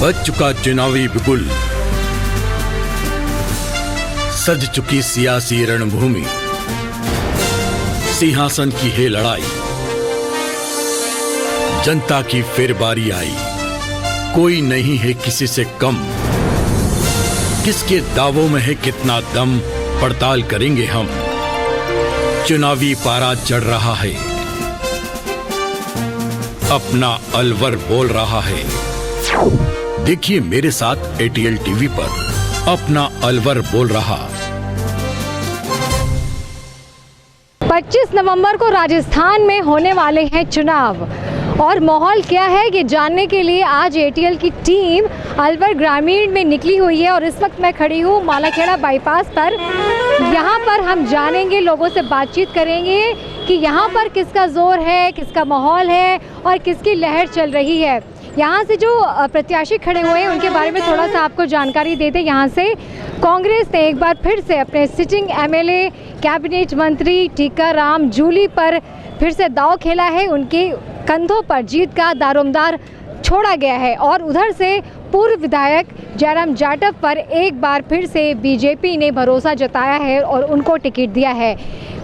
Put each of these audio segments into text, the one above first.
बज चुका चुनावी बिगुल, सज चुकी सियासी रणभूमि, सिंहासन की है लड़ाई, जनता की फिर बारी आई। कोई नहीं है किसी से कम, किसके दावों में है कितना दम, पड़ताल करेंगे हम। चुनावी पारा चढ़ रहा है, अपना अलवर बोल रहा है। देखिए मेरे साथ एटीएल टीवी पर अपना अलवर बोल रहा। 25 नवंबर को राजस्थान में होने वाले हैं चुनाव और माहौल क्या है ये जानने के लिए आज एटीएल की टीम अलवर ग्रामीण में निकली हुई है और इस वक्त मैं खड़ी हूँ मालाखेड़ा बाईपास पर। यहाँ पर हम जानेंगे, लोगों से बातचीत करेंगे कि यहाँ पर किसका जोर है, किसका माहौल है और किसकी लहर चल रही है। यहाँ से जो प्रत्याशी खड़े हुए हैं उनके बारे में थोड़ा सा आपको जानकारी देते। यहाँ से कांग्रेस ने एक बार फिर से अपने सिटिंग एमएलए कैबिनेट मंत्री टीकाराम जूली पर फिर से दांव खेला है। उनके कंधों पर जीत का दारोमदार छोड़ा गया है और उधर से पूर्व विधायक जयराम जाटव पर एक बार फिर से बीजेपी ने भरोसा जताया है और उनको टिकट दिया है।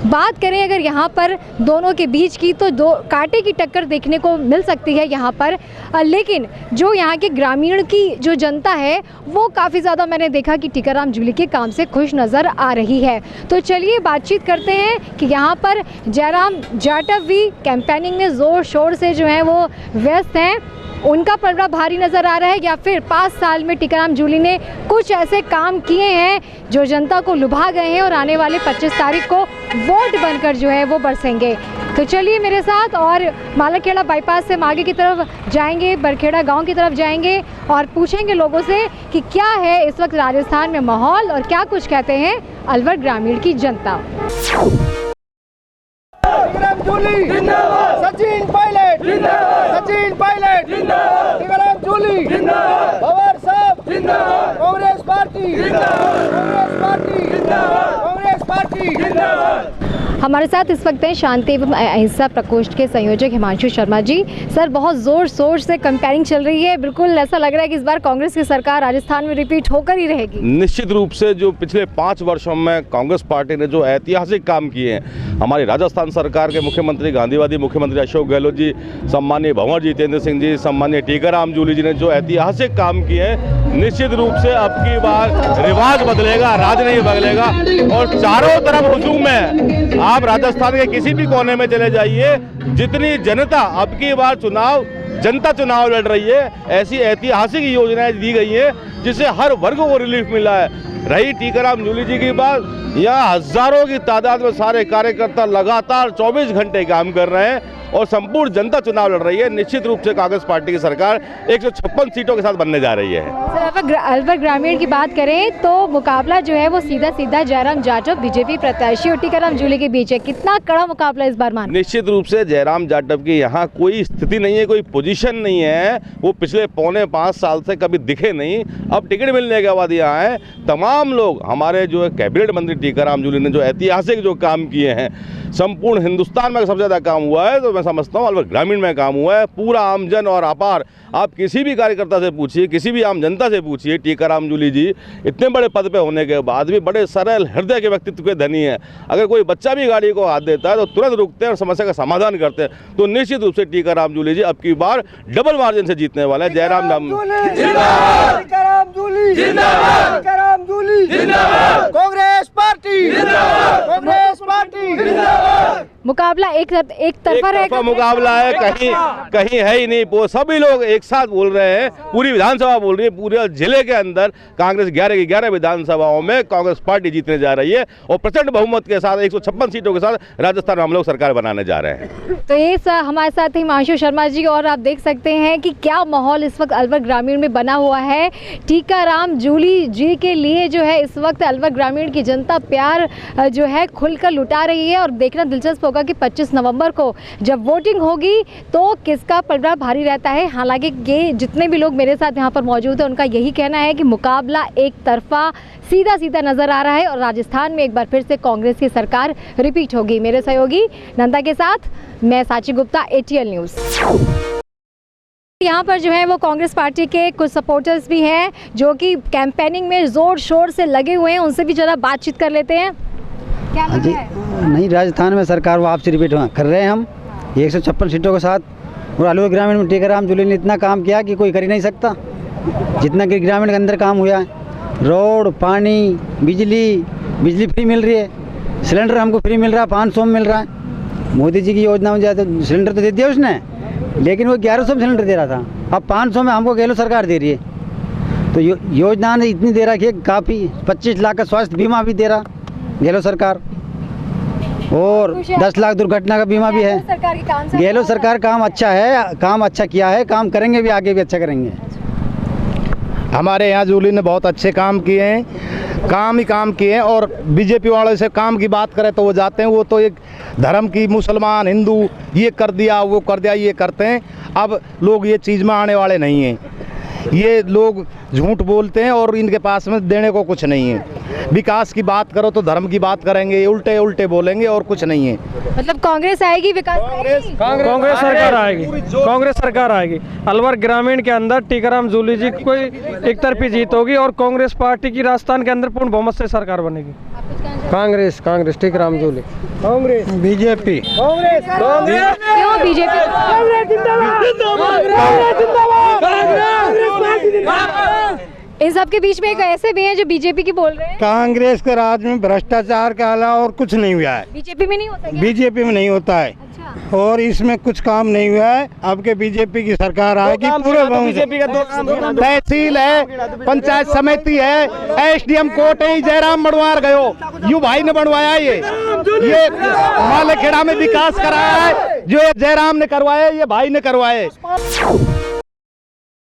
बात करें अगर यहाँ पर दोनों के बीच की तो दो कांटे की टक्कर देखने को मिल सकती है यहाँ पर, लेकिन जो यहाँ के ग्रामीण की जो जनता है वो काफ़ी ज़्यादा मैंने देखा कि टीकाराम जूली के काम से खुश नज़र आ रही है। तो चलिए बातचीत करते हैं कि यहाँ पर जयराम जाटव भी कैंपेनिंग में ज़ोर शोर से जो है वो व्यस्त हैं, उनका पलड़ा भारी नज़र आ रहा है या फिर 5 साल में टीकाराम जूली ने कुछ ऐसे काम किए हैं जो जनता को लुभा गए हैं और आने वाले 25 तारीख को वोट बनकर जो है वो बरसेंगे। तो चलिए मेरे साथ और मालाखेड़ा बाईपास से हम आगे की तरफ जाएंगे, बरखेड़ा गांव की तरफ जाएंगे और पूछेंगे लोगों से कि क्या है इस वक्त राजस्थान में माहौल और क्या कुछ कहते हैं अलवर ग्रामीण की जनता। सचिन पायलट जिंदाबाद, सचिन पायलट जिंदाबाद, टीकाराम जूली जिंदाबाद, पवार साहब जिंदाबाद, कांग्रेस पार्टी जिंदाबाद, कांग्रेस पार्टी जिंदाबाद, कांग्रेस पार्टी जिंदाबाद। हमारे साथ इस वक्त हैं शांति एवं अहिंसा प्रकोष्ठ के संयोजक हिमांशु शर्मा जी। सर, बहुत ज़ोर शोर से कंपेयरिंग चल रही है, बिल्कुल ऐसा लग रहा है कि इस बार कांग्रेस की सरकार राजस्थान में रिपीट होकर ही रहेगी। निश्चित रूप से जो पिछले 5 वर्षों में कांग्रेस पार्टी ने जो ऐतिहासिक काम किए हैं, हमारी राजस्थान सरकार के मुख्यमंत्री गांधीवादी मुख्यमंत्री अशोक गहलोत जी, सम्मानीय भंवर जितेंद्र सिंह जी, सम्मानीय टीकाराम जूली जी ने जो ऐतिहासिक काम किए हैं, निश्चित रूप से अब की बार रिवाज बदलेगा, राज नहीं बदलेगा और चारों तरफ हुजूम है। आप राजस्थान के किसी भी कोने में चले जाइए, जितनी जनता अब की बार जनता चुनाव लड़ रही है, ऐसी ऐतिहासिक योजनाएं दी गई हैं जिससे हर वर्ग को रिलीफ मिला है। रही टीकाराम जूली जी की बात, यहाँ हजारों की तादाद में सारे कार्यकर्ता लगातार 24 घंटे काम कर रहे हैं और संपूर्ण जनता चुनाव लड़ रही है। निश्चित रूप से कांग्रेस पार्टी की सरकार 156 सीटों के साथ बनने जा रही है। सर, अलवर ग्रामीण की बात करें तो मुकाबला जो है वो सीधा सीधा जयराम जाटव बीजेपी प्रत्याशी और टीकाराम जूली के बीच है। कितना कड़ा मुकाबला इस बार माना? निश्चित रूप से जयराम जाटव की यहाँ कोई स्थिति नहीं है, कोई पोजीशन नहीं है। वो पिछले 4.25 साल से कभी दिखे नहीं, अब टिकट मिलने के बाद यहाँ आए। तमाम लोग हमारे जो कैबिनेट मंत्री टीकाराम जूली ने जो ऐतिहासिक जो काम किए हैं, संपूर्ण हिंदुस्तान में सबसे ज़्यादा काम हुआ है तो मैं समझता हूँ अलवर ग्रामीण में काम हुआ है। पूरा आमजन और अपार, आप किसी भी कार्यकर्ता से पूछिए, किसी भी आम जनता से पूछिए, टीकाराम जूली जी इतने बड़े पद पे होने के बाद भी बड़े सरल हृदय के व्यक्तित्व के धनी है। अगर कोई बच्चा भी गाड़ी को हाथ देता है तो तुरंत रुकते हैं और समस्या का समाधान करते हैं। तो निश्चित रूप से टीकाराम जूली जी अब की बार डबल मार्जिन से जीतने वाले हैं। Jairam Congress party, Congress party. मुकाबला एक तरफा मुकाबला है, कहीं है ही नहीं। वो सभी लोग एक साथ बोल रहे हैं, पूरी विधानसभा बोल रही है, पूरे जिले के अंदर कांग्रेस 11 की 11 विधानसभाओं में कांग्रेस पार्टी जीतने जा रही है और प्रचंड बहुमत के साथ 156 सीटों के साथ राजस्थान में हम लोग सरकार बनाने जा रहे हैं। तो ये हमारे साथ हिमांशु शर्मा जी और आप देख सकते हैं कि क्या माहौल इस वक्त अलवर ग्रामीण में बना हुआ है। टीकाराम जूली जी के लिए जो है इस वक्त अलवर ग्रामीण की जनता प्यार जो है खुलकर लुटा रही है और देखना दिलचस्प होगा कि 25 नवंबर को जब वोटिंग होगी तो किसका पलड़ा भारी रहता है। हालांकि ये जितने भी लोग मेरे साथ यहाँ पर मौजूद हैं उनका यही कहना है कि मुकाबला एक तरफा सीधा सीधा नजर आ रहा है और राजस्थान में एक बार फिर से कांग्रेस की सरकार रिपीट होगी। मेरे सहयोगी नंदा के साथ मैं साची गुप्ता, एटीएल न्यूज़। यहाँ पर जो है वो कांग्रेस पार्टी के कुछ सपोर्टर्स भी हैं जो कि कैंपेनिंग में ज़ोर शोर से लगे हुए हैं, उनसे भी ज़रा बातचीत कर लेते हैं। क्या लग रहा है? नहीं, राजस्थान में सरकार वापसी रिपीट कर रहे हैं हम 156 सीटों के साथ। और अलवर ग्रामीण में टीकाराम जूली ने इतना काम किया कि कोई कर ही नहीं सकता जितना कि ग्रामीण के अंदर काम हुआ है। रोड, पानी, बिजली फ्री मिल रही है, सिलेंडर हमको फ्री मिल रहा है, 500 में मिल रहा है। मोदी जी की योजना में जाए तो सिलेंडर तो दे दिया उसने, लेकिन वो 1100 में सिलेंडर दे रहा था, अब 500 में हमको गहलोत सरकार दे रही है। तो योजना ने इतनी दे रखी है काफ़ी, 25 लाख का स्वास्थ्य बीमा भी दे रहा गहलोत सरकार, और 10 लाख दुर्घटना का बीमा भी है। गहलोत सरकार काम अच्छा है, काम अच्छा किया है, काम करेंगे भी, आगे भी अच्छा करेंगे। हमारे यहाँ जूली ने बहुत अच्छे काम किए हैं, काम ही काम किए हैं। और बीजेपी वाले से काम की बात करें तो वो जाते हैं, वो तो एक धर्म की मुसलमान हिंदू ये कर दिया वो कर दिया ये करते हैं। अब लोग ये चीज़ में आने वाले नहीं हैं, ये लोग झूठ बोलते हैं और इनके पास में देने को कुछ नहीं है। विकास की बात करो तो धर्म की बात करेंगे, उल्टे उल्टे बोलेंगे और कुछ नहीं है। मतलब कांग्रेस आएगी, विकास करेगी? कांग्रेस सरकार आएगी, कांग्रेस सरकार आएगी। अलवर ग्रामीण के अंदर टीकाराम जूली जी की कोई एक तरफी जीत होगी और कांग्रेस पार्टी की राजस्थान के अंदर पूर्ण बहुमत से सरकार बनेगी। कांग्रेस टीकाराम जूली, कांग्रेस, बीजेपी, क्यों बीजेपी? इन सब के बीच में एक ऐसे भी हैं जो बीजेपी की बोल रहे हैं। कांग्रेस के राज में भ्रष्टाचार के अलावा और कुछ नहीं हुआ है। बीजेपी में नहीं होता क्या? बीजेपी में नहीं होता है। अच्छा। और इसमें कुछ काम नहीं हुआ है। अब के बीजेपी की सरकार आएगी, पूरे बीजेपी का तहसील है, पंचायत समिति है, एसडीएम कोर्ट है, जयराम बनवार गयो, यू भाई ने बनवाया ये मालेखेड़ा में विकास कराया है, जो जयराम ने करवाया, ये भाई ने करवाया।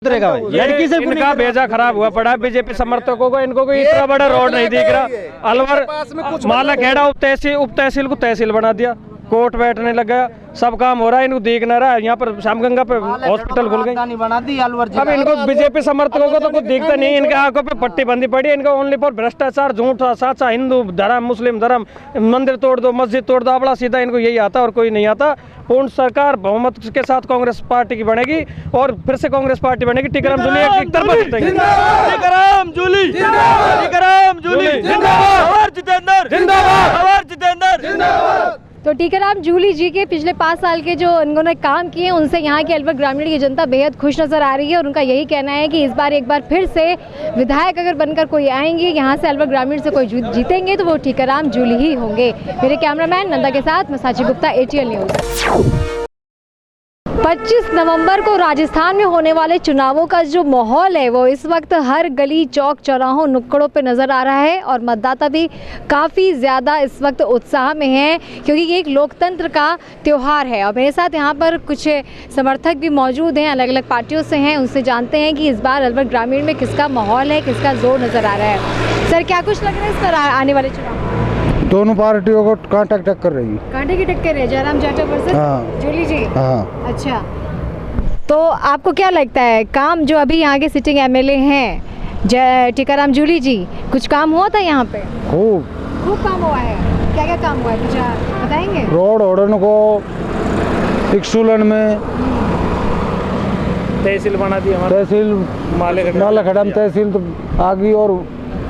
लड़की से इनका भेजा खराब हुआ पड़ा है बीजेपी समर्थकों को। इनको कोई इतना बड़ा रोड नहीं दिख रहा। अलवर मालाखेड़ा उप तहसील को तहसील बना दिया, कोर्ट बैठने लगा, सब काम हो रहा है, इनको देख ना रहा है। यहाँ पर श्यामगंगा पे हॉस्पिटल खुल गई, अब इनको बीजेपी समर्थकों को तो कुछ दिखता नहीं। इनके आंखों पे पट्टी बंदी पड़ी है, इनको ओनली फॉर भ्रष्टाचार, झूठ, साचा, हिंदू धर्म, मुस्लिम धर्म, मंदिर तोड़ दो, मस्जिद तोड़ दो, अपना सीधा इनको यही आता और कोई नहीं आता। पूर्ण सरकार बहुमत के साथ कांग्रेस पार्टी की बनेगी और फिर से कांग्रेस पार्टी बनेगी। टीकाराम जूली एक तरफा जीतेंगे। टीकाराम जूली जिंदाबाद, टीकाराम जूली जिंदाबाद, जिंदाबाद। तो टीकाराम जूली जी के पिछले 5 साल के जो उन्होंने काम किए, उनसे यहाँ के अलवर ग्रामीण की जनता बेहद खुश नज़र आ रही है और उनका यही कहना है कि इस बार एक बार फिर से विधायक अगर बनकर कोई आएंगे यहाँ से, अलवर ग्रामीण से कोई जीतेंगे तो वो टीकाराम जूली ही होंगे। मेरे कैमरामैन नंदा के साथ मैं साची गुप्ता, ATL न्यूज़। 25 नवंबर को राजस्थान में होने वाले चुनावों का जो माहौल है वो इस वक्त हर गली, चौक, चौराहों, नुक्कड़ों पे नज़र आ रहा है और मतदाता भी काफ़ी ज़्यादा इस वक्त उत्साह में हैं क्योंकि ये एक लोकतंत्र का त्यौहार है। और मेरे साथ यहाँ पर कुछ समर्थक भी मौजूद हैं, अलग अलग पार्टियों से हैं, उनसे जानते हैं कि इस बार अलवर ग्रामीण में किसका माहौल है, किसका जोर नज़र आ रहा है। सर, क्या कुछ लग रहा है इस पर आने वाले चुनाव? दोनों पार्टियों को कांटे की टक्कर रहेगी। कांटे की टक्कर है, जयराम जाटव वर्सेस जूली जी। हाँ। अच्छा, तो आपको क्या लगता है काम जो अभी यहाँ के सिटिंग MLA हैं टीकाराम जूली जी, कुछ काम हुआ था यहाँ पे? खूब काम हुआ है। क्या क्या काम हुआ है कुछ बताएंगे? रोड ओडन को, इक्सूलन में तहसील बना दी, तहसील मालाखेड़ा में तहसील तो आ गई और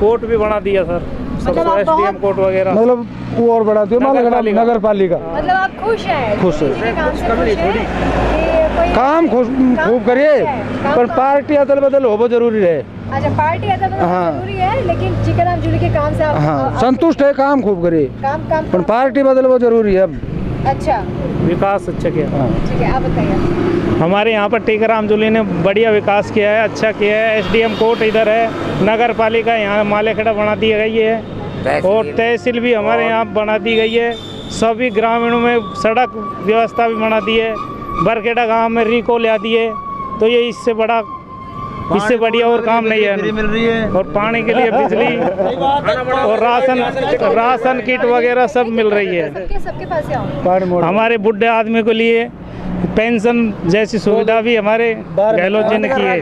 कोर्ट भी बना दिया सर, मतलब SDM कोर्ट वगैरह, मतलब वो और बढ़ा दिया मालाखेड़ा नगर पालिका। मतलब आप खुश हैं? खुश है। काम खूब करिए, पर पार्टी अदल बदल हो वो जरूरी है। अच्छा, पार्टी अदल बदल जरूरी है, लेकिन टीकाराम जूली के काम से आप संतुष्ट है? काम खूब करिए, काम पर पार्टी बदल वो जरूरी है अब। अच्छा, विकास अच्छा किया। ठीक है, आप बताइए। हमारे यहाँ पर टीकाराम जूली ने बढ़िया विकास किया है, अच्छा किया है। SDM कोर्ट इधर है, नगर पालिका यहाँ मालेखेड़ा बना दी गई है और तहसील भी हमारे यहाँ बना दी गई है। सभी ग्रामीणों में सड़क व्यवस्था भी बना दी है। बरखेड़ा गांव में रिको ला दिए, तो ये इससे बढ़िया और काम नहीं है। मिल रही है और पानी के लिए बिजली और राशन किट वगैरह सब मिल रही है। सबके पास है। हमारे बुढ़े आदमी को लिए पेंशन जैसी सुविधा भी हमारे गहलोत जी ने की है।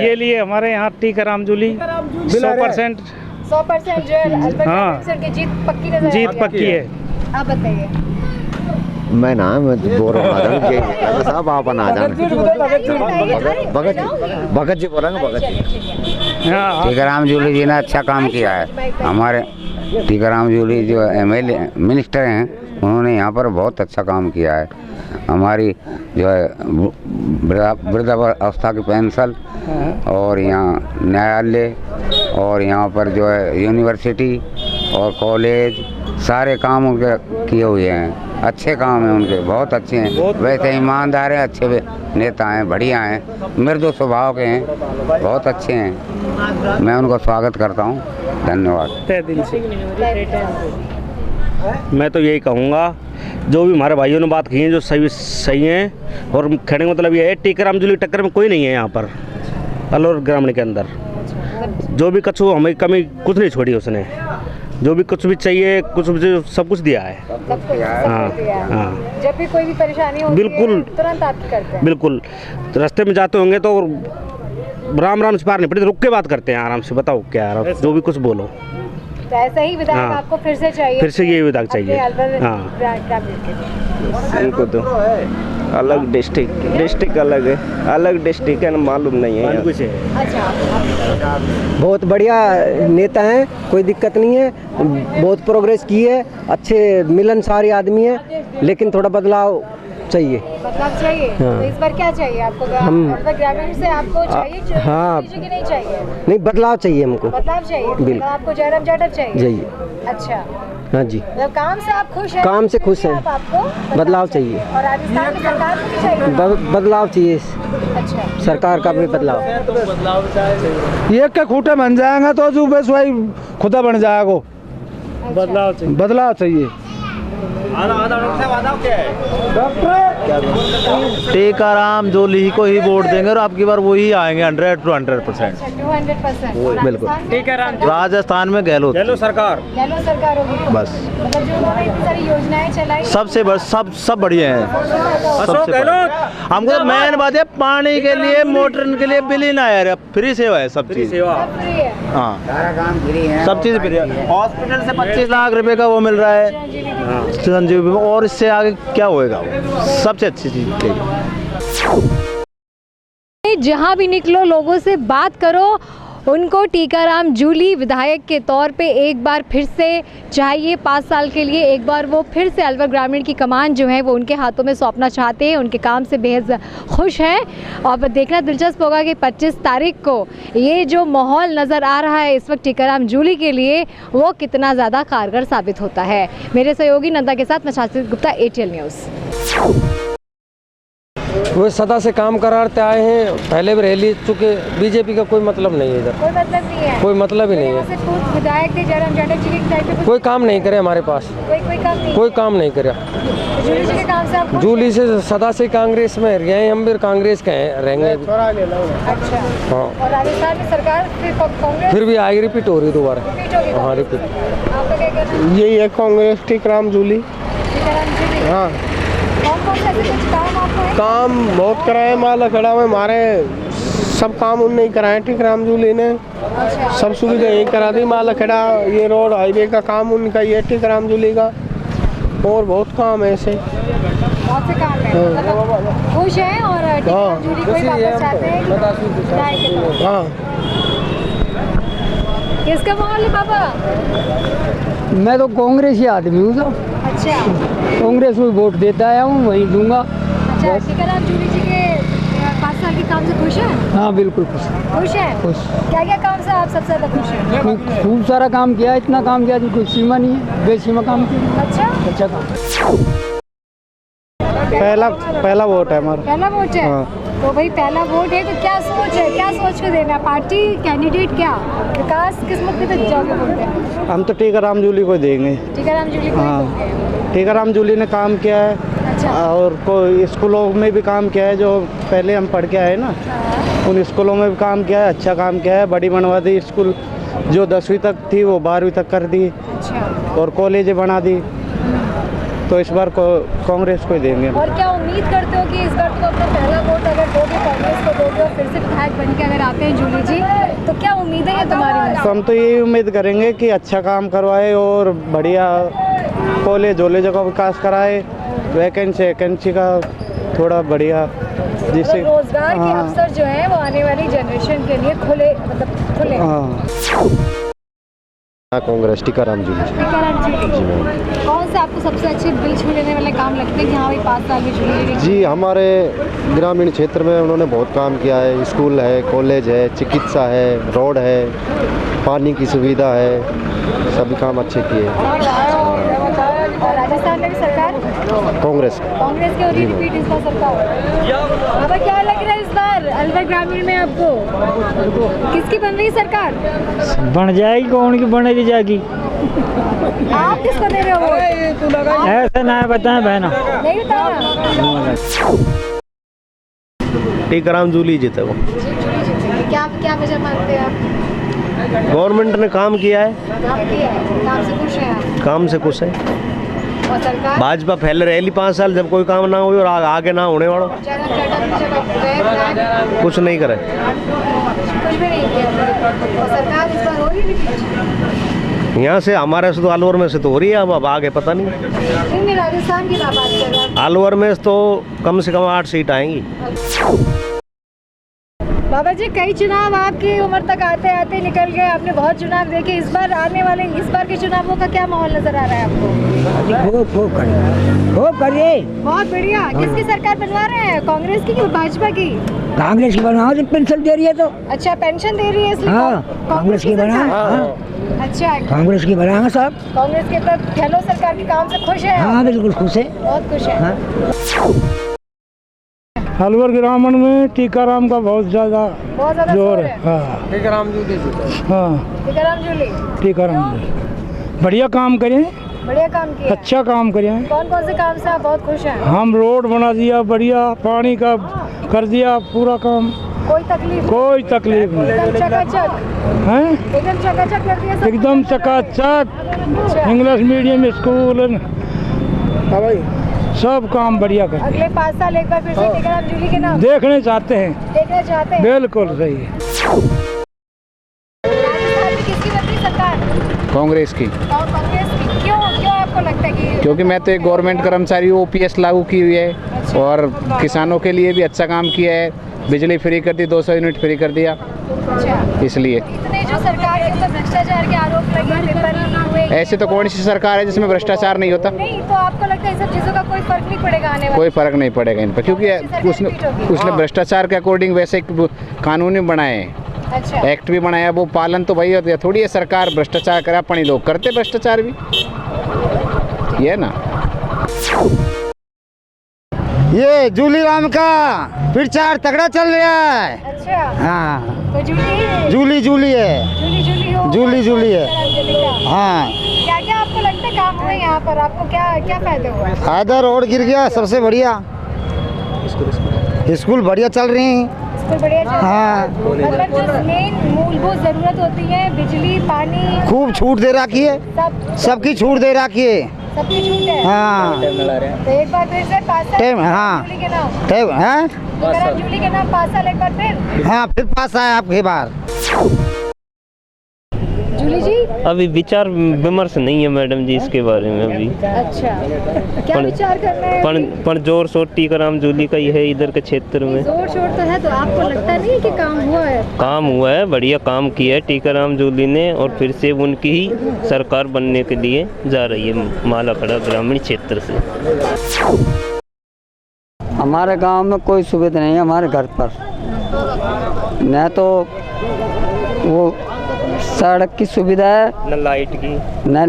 ये लिए हमारे यहाँ टीकाराम जूली 100% जो है, हाँ, की जीत पक्की नजर जीत पक्की है। आप बताइए। मैं बोर हो रहा साहब आप आ जाना भगत जी बोलेंगे भगत जी। टीकाराम जूली जी ने अच्छा काम किया है। हमारे टीकाराम जूली जो MLA मिनिस्टर हैं उन्होंने यहाँ पर बहुत अच्छा काम किया है। हमारी जो है वृद्धावस्था की पेंशन और यहाँ न्यायालय और यहाँ पर जो है यूनिवर्सिटी और कॉलेज सारे काम उनके किए हुए हैं। अच्छे काम हैं उनके, बहुत अच्छे हैं। वैसे ईमानदार हैं, अच्छे नेता हैं, बढ़िया हैं, मृदु स्वभाव के हैं, बहुत अच्छे हैं। मैं उनको स्वागत करता हूँ। धन्यवाद। तहे दिल से मैं तो यही कहूँगा, जो भी हमारे भाइयों ने बात की है जो सही हैं, और कहने का मतलब ये है टीकाराम जूली टक्कर में कोई नहीं है यहाँ पर अलवर ग्रामीण के अंदर। जो भी कछु हमें कमी कुछ नहीं छोड़ी उसने, जो भी कुछ भी चाहिए कुछ भी सब कुछ दिया है। हाँ, जब भी कोई भी परेशानी होती बिल्कुल है तुरंत आपकी करते हैं। बिल्कुल, तो रास्ते में जाते होंगे तो राम से पार नहीं पड़े, रुक के बात करते हैं आराम से, बताओ क्या जो भी कुछ बोलो। तो ऐसा ही विधायक आपको फिर से चाहिए? फिर से ये विधायक चाहिए। इनको तो अलग डिस्ट्रिक्ट अलग है, अलग डिस्ट्रिक्ट है, मालूम नहीं है। बहुत बढ़िया नेता हैं, कोई दिक्कत नहीं है, बहुत प्रोग्रेस की है, अच्छे मिलनसारी आदमी है, लेकिन थोड़ा बदलाव चाहिए। बदलाव चाहिए। हाँ। तो इस बार क्या चाहिए आपको? ग्रामीण से आपको चाहिए? हाँ, कि नहीं चाहिए? नहीं, बदलाव चाहिए हमको। बदलाव चाहिए। बिल्कुल। आपको जयराम जाटव चाहिए? अच्छा, हाँ जी। मतलब काम से आप खुश हैं? काम से खुश हैं। आपको बदलाव चाहिए। और राजस्थान की सरकार को भी चाहिए? बदलाव चाहिए। अच्छा, सरकार का भी बदलाव। ये के खूटे बन जाएगा तो जो बस वही खुदा बन जाएगा। बदलाव चाहिए। टीकाराम जूली को ही वोट देंगे और आपकी बार वही आएंगे 100 to 100%। 200%। बिल्कुल। राजस्थान में गहलोत सरकार होगी बस। मतलब जो उन्होंने इतनी सारी योजनाएं चलाई सबसे सब बढ़िया है। सबसे बढ़िया। हमको तो मेन बात है पानी के लिए, मोटर के लिए बिल ही ना यार, फ्री सेवा है सब चीज। हाँ, सब चीज फ्री है। हॉस्पिटल से 25 लाख रुपए का वो मिल रहा है संजीव, और इससे आगे क्या होएगा? सबसे अच्छी चीज। जहाँ भी निकलो लोगों से बात करो, उनको टीकाराम जूली विधायक के तौर पे एक बार फिर से चाहिए। 5 साल के लिए एक बार वो फिर से अलवर ग्रामीण की कमान जो है वो उनके हाथों में सौंपना चाहते हैं। उनके काम से बेहद खुश हैं और देखना दिलचस्प होगा कि 25 तारीख को ये जो माहौल नज़र आ रहा है इस वक्त टीकाराम जूली के लिए वो कितना ज़्यादा कारगर साबित होता है। मेरे सहयोगी नंदा के साथ मैं शाश्वत गुप्ता, ATL न्यूज़। वो सदा से काम कराते आए हैं, पहले भी रैली चुके। बीजेपी का कोई मतलब नहीं है इधर, कोई मतलब नहीं है, कोई मतलब ही नहीं है। विधायक थे जयराम जाटव जी के टाइम पे कोई काम नहीं करे हमारे पास, कोई काम नहीं करे। जूली जी के काम से आप खुश जूली से सदा से कांग्रेस में रह गए, हम भी कांग्रेस के रहेंगे। अच्छा, हाँ। और राजस्थान में सरकार कांग्रेस फिर भी आएगी, रिपीट हो रही दोबारा। हाँ, रिपीट। आपका क्या कहना है? यही है कांग्रेस टीकाराम जूली। हाँ, काम बहुत कराए, माला खड़ा में हमारे सब काम उन नहीं कराए टीकाराम जूली ने। सब सुविधा यही करा दी, माला खड़ा, ये रोड हाईवे का काम उनका, ये टीकाराम जूली का, और बहुत काम है ऐसे, बहुत से काम है। मतलब खुश हैं और टीकाराम जूली को ही वापस चाहते हैं। हाँ। किसका माहौल है पापा? मैं तो कांग्रेस ही आदमी हूँ। अच्छा, कांग्रेस में वोट देता आया हूँ, वहीं दूंगा। अच्छा, टीकाराम जूली जी के 5 साल के काम से खुश हैं? हाँ, बिल्कुल खुश। खुश हैं? क्या क्या काम से आप सबसे ज़्यादा खुश हैं? खूब सारा काम किया, इतना काम किया कोई सीमा नहीं है, बेसीमा काम किया। अच्छा काम। पहला वोट है हमारा। पहला वोट है? तो भाई पहला वोट है तो क्या सोच है, क्या सोच के देना? पार्टी, कैंडिडेट, क्या विकास किस मुद्दे पे जाओगे वोट देना? हम तो टीकाराम जूली को देंगे। टीकाराम जूली को हाँ, टीकाराम जूली ने काम किया है। अच्छा। और कोई स्कूलों में भी काम किया है, जो पहले हम पढ़ के आए ना, उन स्कूलों में भी काम किया है, अच्छा काम किया है। बड़ी बनवा दी स्कूल, जो 10वीं तक थी वो 12वीं तक कर दी। अच्छा। और कॉलेज बना दी। तो इस बार कांग्रेस को ही देंगे। और क्या उम्मीद करते हो कि इस बार तो अपना पहला वोट अगर दोगे कांग्रेस को दोगे और फिर से विधायक बन के अगर आते हैं जूली जी, तो क्या उम्मीद है तुम्हारी? हम तो यही उम्मीद करेंगे कि अच्छा काम करवाए और बढ़िया कॉलेज का विकास कराए वैकेंसी का थोड़ा बढ़िया, जिससे रोजगार के अवसर जो है वो आने वाली जनरेशन के लिए खुले, मतलब खुले। कांग्रेस टीकाराम जूली। कौन सा आपको सबसे अच्छे दिल छू लेने वाले काम लगते हैं कि हाँ भाई 5 साल में जूली जी हमारे ग्रामीण क्षेत्र में उन्होंने बहुत काम किया है। स्कूल है, कॉलेज है, चिकित्सा है, रोड है, पानी की सुविधा है, सभी काम अच्छे किए। और राजस्थान में भी सरकार कांग्रेस की हो रही है रिपीट इस बार सरकार। अब क्या लग रहा है इस बार अलवर ग्रामीण में आपको किसकी बन रही सरकार? बन जाएगी, कौन की बनेगी जाएगी। आप किसको दे रहे हो? ऐसा ना बताएं बहना, नहीं बताना। टीकाराम जूली जीते वो। क्या क्या वजह मानते हैं आप? गवर्नमेंट ने काम किया है, काम किया है, काम से खुश हैं आप? काम से खुश है। और सरकार भाजपा फैल रही 5 साल, जब कोई काम ना हुई और आगे ना होने वाला, कुछ नहीं करे, कुछ भी नहीं किया। और सरकार इस बार हो रही है यहाँ से हमारे से तो अलवर में से तो हो रही है, अब आगे पता नहीं। राजस्थान की बात कर रहे हैं अलवर में तो कम से कम 8 सीट आएंगी। बाबा जी, कई चुनाव आपकी उम्र तक आते आते निकल गए, आपने बहुत चुनाव देखे। इस बार आने वाले इस बार के चुनावों का क्या माहौल नजर आ रहा है आपको? खूब करिए, बहुत बढ़िया। किसकी सरकार बनवा रहे हैं, कांग्रेस की कि भाजपा की? कांग्रेस की बनाओ, जब पेंशन दे रही है तो। अच्छा, पेंशन दे रही है इसलिए कांग्रेस की बना। अच्छा, कांग्रेस की बनाएंगे साहब। कांग्रेस के तब गहलोत सरकार के काम से खुश है? हाँ बिल्कुल खुश है, बहुत खुश है। अलवर ग्रामीण में टीकाराम का बहुत ज़्यादा जोर है। हाँ, टीकाराम जूली। हाँ, टीकाराम जूली। टीकाराम जूली बढ़िया काम करें, बढ़िया काम किया, अच्छा काम करें। कौन कौन से काम से आप बहुत खुश हैं? हम रोड बना दिया, बढ़िया पानी का कर दिया पूरा काम, कोई तकलीफ? कोई तकलीफ नहीं, एकदम चकाचक हैं, एकदम चकाचक कर दिया सब? एकदम चकाचक। इंग्लिश मीडियम स्कूल सब काम बढ़िया कर। अगले 5 साल एक बार फिर से टीकाराम जूली के नाम देखने चाहते हैं? देखना चाहते हैं? बिल्कुल सही है। राजस्थान में किसकी बन रही सरकार? कांग्रेस की। कांग्रेस की। क्यों क्यों आपको लगता है कि? क्योंकि मैं तो एक गवर्नमेंट कर्मचारी हूँ, OPS लागू की हुई है। अच्छा। और किसानों के लिए भी अच्छा काम किया है, बिजली फ्री कर दी, 200 यूनिट फ्री कर दिया। अच्छा। इसलिए इतने जो सरकार के ऊपर भ्रष्टाचार के आरोप लगे, पेपर हुए, ऐसे तो कौन सी सरकार है जिसमें भ्रष्टाचार नहीं होता? नहीं, तो आपको लगता है इन सब चीजों का कोई फर्क नहीं पड़ेगा आने वाले? कोई फर्क नहीं पड़ेगा इन पर, क्योंकि उसने भ्रष्टाचार के अकॉर्डिंग वैसे कानून बनाए हैं। अच्छा। एक्ट भी बनाया, वो पालन तो भाई होता है, थोड़ी है सरकार भ्रष्टाचार करे, अपनी लोग करते भ्रष्टाचार भी, ये ना। ये जूली राम का प्रचार तगड़ा चल रहा है। अच्छा। हाँ, तो जूली है? जूली जूली है, जूली जूली है। हाँ, क्या क्या आपको लगता है काम हुए यहाँ पर, आपको क्या क्या फायदे हुए? आधा रोड गिर गया, सबसे बढ़िया स्कूल बढ़िया चल रही हैं। स्कूल बढ़िया चल रहा है। हाँ, मतलब जो मेन मूलभूत जरूरत होती है, बिजली, पानी, खूब छूट दे रखी है, सबकी छूट दे रखी है। सबकी छूट है। हाँ, तो एक बार फिर से 5 साल टाइम, हाँ जूली के नाम, टाइम, हाँ टीकाराम जूली के नाम 5 साल एक बार फिर। हाँ, फिर पास आए आपकी बार। जूली जी, अभी विचार विमर्श नहीं है मैडम जी इसके बारे में अभी। अच्छा, क्या विचार करना है? पर जोर शोर टीकाराम जूली का ही है इधर के क्षेत्र में। जोर शोर तो है, तो आपको लगता नहीं कि काम हुआ है? काम हुआ है, बढ़िया काम किया है टीकाराम जूली ने, और फिर से उनकी ही सरकार बनने के लिए जा रही है मालाखड़ा ग्रामीण क्षेत्र से। हमारे गांव में कोई सुविधा नहीं है, हमारे घर पर न तो वो सड़क की सुविधा है, न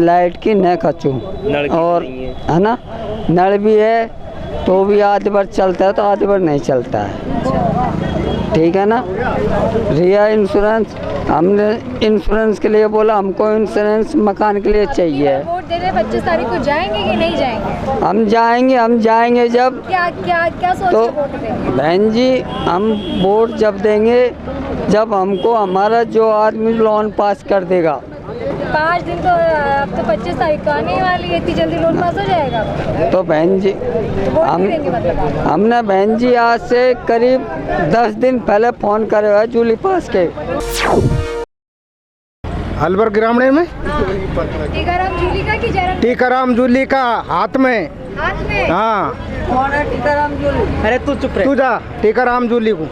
लाइट की, न कचू, और है ना, नल भी है तो भी आधी बार चलता है, तो आधी बार नहीं चलता है। ठीक है ना। रिया इंश्योरेंस, हमने इंश्योरेंस के लिए बोला, हमको इंश्योरेंस मकान के लिए चाहिए। वोट देने 25 तारीख को जाएंगे कि नहीं जाएंगे? हम जाएंगे जब क्या क्या क्या सोच तो के वोट देंगे? बहन जी, हम वोट जब देंगे जब हमको हमारा जो आदमी लोन पास कर देगा। 5 दिन तो अब तो 25 तारीख को आने वाली है, इतनी जल्दी लोन पास हो जाएगा? तो बहन जी हमने बहन जी आज से करीब 10 दिन पहले फ़ोन करे हुआ है जूली पास के। अलवर ग्रामीण में टीकाराम जूली का कि जयराम? टीकाराम जूली का हाथ में। हाथ में? हाँ। कौन है टीकाराम जूली? अरे तू चुप रहे। तू जा टीकाराम जूली को।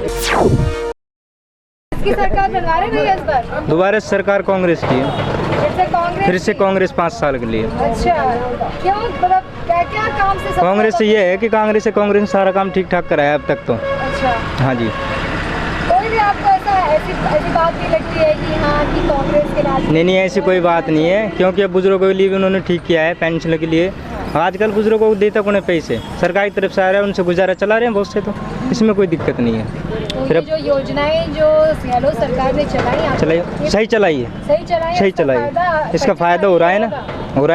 किसकी सरकार बनवा रहे हैं इस बार? दोबारा सरकार कांग्रेस की है। फिर से कांग्रेस 5 साल के लिए। अच्छा, क्यों? मतलब क्या क्या काम से? कांग्रेस से ये है कि कांग्रेस ने सारा काम ठीक ठाक कराया अब तक तो। अच्छा। हाँ जी। कोई भी आपको ऐसी बात नहीं लगती है कि हाँ कि कांग्रेस के राज? नहीं, ऐसी कोई बात नहीं है, क्योंकि अब बुजुर्गों के लिए भी उन्होंने ठीक किया है, पेंशन के लिए। आजकल बुजुर्गों को देता कौन है पैसे, सरकार की तरफ से आ रहा है, उनसे गुजारा चला रहे हैं बहुत से, तो इसमें कोई दिक्कत नहीं है। तो ये जो योजनाएं जो गहलोत सरकार ने चलाई सही चलाई है। सही चलाई है। इसका फायदा हो रहा है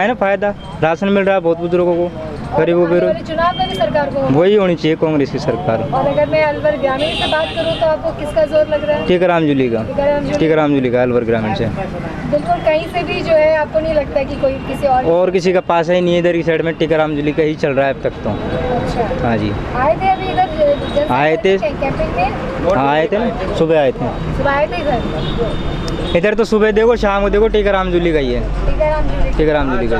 ना, फायदा। राशन मिल रहा है बहुत बुजुर्गों को, गरीबों को। चुनाव में भी सरकार को वही होनी चाहिए, कांग्रेस की सरकार। और अगर मैं अलवर ग्रामीण से बात करूं तो आपको किसका जोर लग रहा है? टीकाराम जूली का अलवर ग्रामीण से। बिल्कुल, कहीं से भी जो है आपको नहीं लगता कि कोई किसी और किसी का पास ही नहीं है। इधर की साइड में टीकाराम जूली का ही चल रहा है अब तक तो। अच्छा। हाँ जी। आए थे अभी इधर? आए थे, कैंपिंग में? हाँ आए थे ना, सुबह आए थे इधर तो सुबह देखो, शाम को देखो, टीकाराम जूली का ही है। टीकाराम जूली का।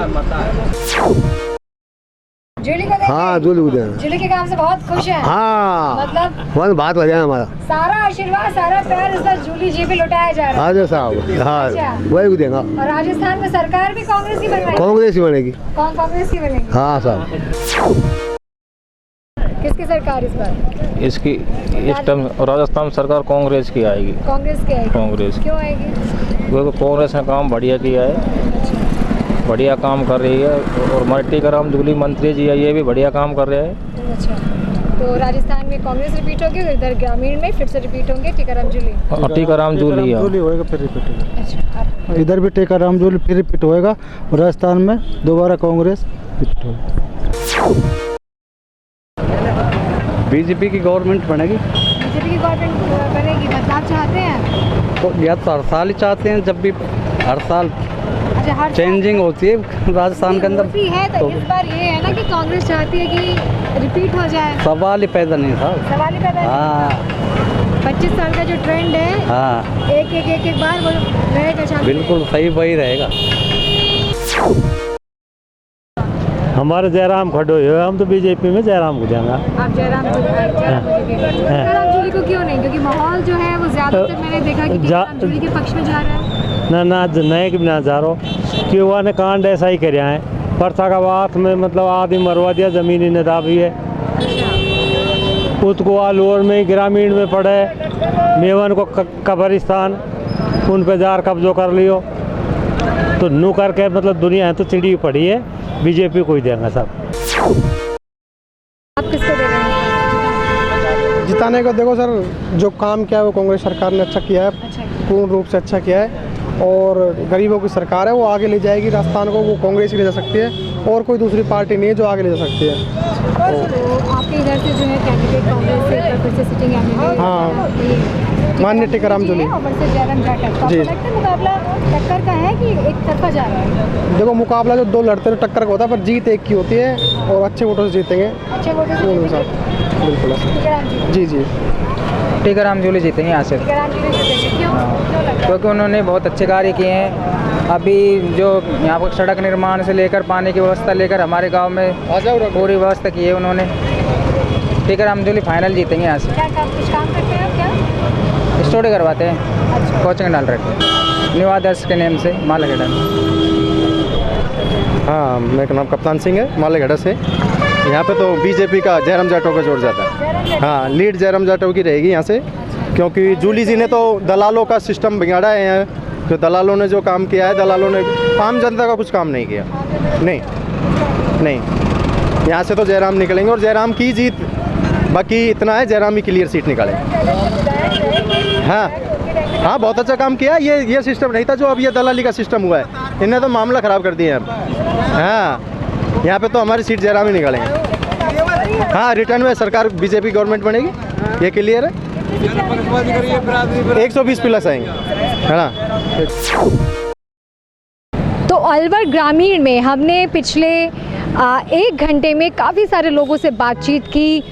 जूली को हाँ, जूली के काम से बहुत खुश है। हाँ, मतलब बात हो जाए हमारा सारा आशीर्वाद, सारा प्यार इस बार जूली जी पे लुटाया जा रहा है। हाँ साहब, हाँ वही देगा। और राजस्थान में सरकार भी कांग्रेस की बनेगी? कांग्रेस ही बनेगी। कांग्रेस की बनेगी? हाँ साहब। किसकी सरकार इस बार? इस टाइम राजस्थान सरकार कांग्रेस की आएगी। कांग्रेस की आएगी? कांग्रेस। क्यों आएगी? क्योंकि कांग्रेस ने काम बढ़िया किया है, बढ़िया काम कर रही है। और हमारे टीकाराम जूली मंत्री जी है, ये भी बढ़िया काम कर रहे हैं। अच्छा, तो राजस्थान में कांग्रेस रिपीट होगी, इधर ग्रामीण में फिर से रिपीट होंगे टीकाराम जूली? टीकाराम जूली होएगा, फिर रिपीट होगा। अच्छा, इधर भी टीकाराम जूली फिर रिपीट होएगा, और राजस्थान में दोबारा कांग्रेस रिपीट होगा। बीजेपी की गवर्नमेंट बनेगी। बीजेपी की गवर्नमेंट बनेगी, बदलाव चाहते हैं? तो या तो हर साल ही चाहते हैं, जब भी हर साल चेंजिंग होती है राजस्थान के अंदर है, तो इस बार ये है ना कि कांग्रेस चाहती है कि रिपीट हो जाए। सवाल ही पैदा नहीं था। सवाल ही पैदा नहीं। हाँ, 25 साल का जो ट्रेंड है, हाँ, एक बार वो रहेगा। बिल्कुल सही, वही रहेगा। हमारे जयराम खड़ो है, हम तो बीजेपी में जयराम को देंगे। आप जयराम जूली को क्यों नहीं? क्योंकि माहौल जो है वो ज्यादातर मैंने देखा कि जयराम जूली के पक्ष में जा रहा है। ना नए की बिना जा रहा, क्यों ने कांड ऐसा ही कर है। परसा का बात में मतलब आदमी मरवा दिया, जमीनी नदाबी है उसको आलूर में ग्रामीण में पड़े, मेवन को कब्रिस्तान उन पे जार कब्जो कर लियो, तो नू करके मतलब दुनिया है तो चिड़ी पड़ी है। बीजेपी को ही देंगे सब। आप किसको दे रहे हैं? जिताने को देखो सर, जो काम किया है वो कांग्रेस सरकार ने अच्छा किया है, पूर्ण रूप से अच्छा किया है। और गरीबों की सरकार है, वो आगे ले जाएगी राजस्थान को, वो कांग्रेस ही ले जा सकती है, और कोई दूसरी पार्टी नहीं है जो आगे ले जा सकती है। तो आपके इधर से जो है कैंडिडेट कांग्रेस से फिर से सिटिंग एमएलए, हाँ, माननीय टीकाराम जूली जी। मुकाबला टक्कर का है कि एक तरफा जा रहा है? देखो, मुकाबला जो दो लड़ते हैं तो टक्कर का होता है, पर जीत एक की होती है, और अच्छे वोटों से जीतेंगे। अच्छे वोटों से बिल्कुल जी। टीकाराम जूली जीतेंगे यहाँ से। क्योंकि उन्होंने बहुत अच्छे कार्य किए हैं। अभी जो यहाँ पर सड़क निर्माण से लेकर पानी की व्यवस्था लेकर हमारे गांव में पूरी व्यवस्था की है उन्होंने। टीकाराम जूली फाइनल जीतेंगे यहाँ से। कुछ काम करते हैं आप? क्या स्टडी करवाते हैं? अच्छा। कोचिंग डाल रहे थे न्यू आदर्श के नेम से मालाखेड़ा में। हाँ, मेरा नाम कप्तान सिंह है, मालाखेड़ा से। यहाँ पे तो बीजेपी का जयराम जाटव का जोर जाता है। हाँ, लीड जयराम जाटव की रहेगी यहाँ से, क्योंकि जूली जी ने तो दलालों का सिस्टम बिगाड़ा है यहाँ। जो दलालों ने जो काम किया है, दलालों ने आम जनता का कुछ काम नहीं किया। नहीं, यहाँ से तो जयराम निकलेंगे, और जयराम की जीत। बाकी इतना है, जयराम ही क्लियर सीट निकाले। हाँ, बहुत अच्छा काम किया। ये सिस्टम नहीं था जो अब ये दलाली का सिस्टम हुआ है, इन्हें तो मामला ख़राब कर दिया है। हाँ, यहाँ पे तो हमारी सीट जयराम ही निकालेंगे। हाँ, रिटर्न में सरकार बीजेपी गवर्नमेंट बनेगी, ये क्लियर है। 120 प्लस आएंगे, है ना। तो अलवर ग्रामीण में हमने पिछले 1 घंटे में काफ़ी सारे लोगों से बातचीत की।